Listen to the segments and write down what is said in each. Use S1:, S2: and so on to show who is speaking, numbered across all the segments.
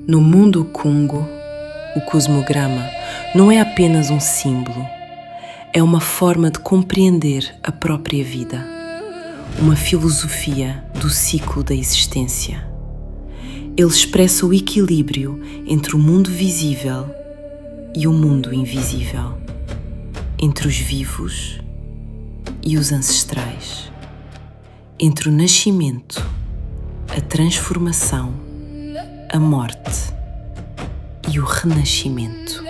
S1: No mundo Congo, o cosmograma não é apenas um símbolo, é uma forma de compreender a própria vida, uma filosofia do ciclo da existência. Ele expressa o equilíbrio entre o mundo visível e o mundo invisível, entre os vivos e os ancestrais, entre o nascimento, a transformação, a morte e o renascimento.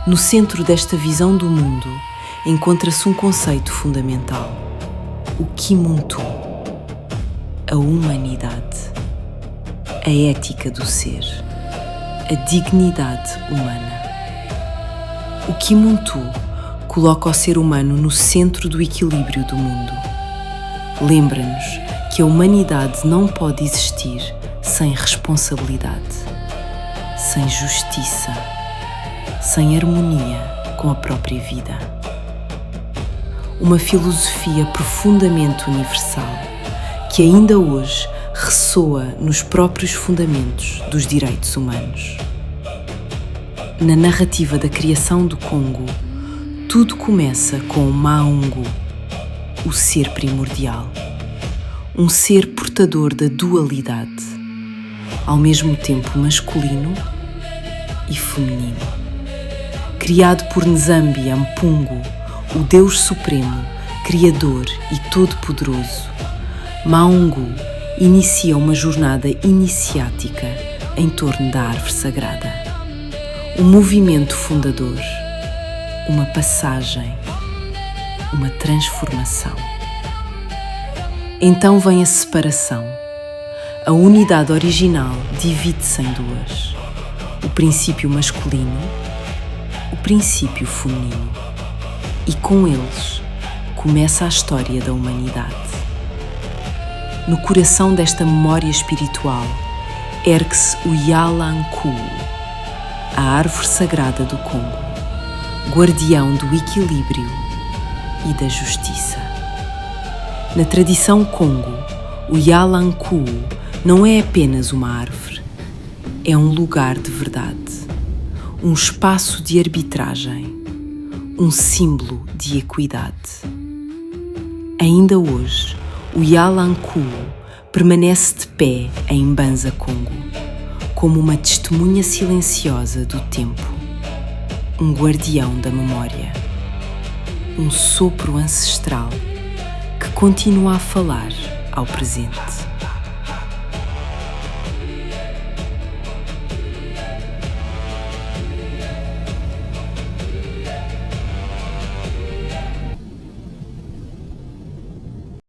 S1: No centro desta visão do mundo encontra-se um conceito fundamental: o Kimuntu, a humanidade, a ética do ser, a dignidade humana. O Kimuntu coloca o ser humano no centro do equilíbrio do mundo. Lembra-nos que a humanidade não pode existir sem responsabilidade, sem justiça, sem harmonia com a própria vida. Uma filosofia profundamente universal que ainda hoje ressoa nos próprios fundamentos dos direitos humanos. Na narrativa da criação do Congo, tudo começa com o Maungu, o ser primordial, um ser portador da dualidade, ao mesmo tempo masculino e feminino. Criado por Nzambi Ampungu, o Deus Supremo, Criador e Todo-Poderoso, Maungu inicia uma jornada iniciática em torno da árvore sagrada. Um movimento fundador, uma passagem, uma transformação. Então vem a separação. A unidade original divide-se em duas: o princípio masculino, o princípio feminino. E com eles começa a história da humanidade. No coração desta memória espiritual ergue-se o Yalanku, a árvore sagrada do Congo, guardião do equilíbrio e da justiça. Na tradição Congo, o Yalanku não é apenas uma árvore, é um lugar de verdade, um espaço de arbitragem, um símbolo de equidade. Ainda hoje, o Yalanku permanece de pé em Mbanza, Congo, como uma testemunha silenciosa do tempo, um guardião da memória, um sopro ancestral que continua a falar ao presente.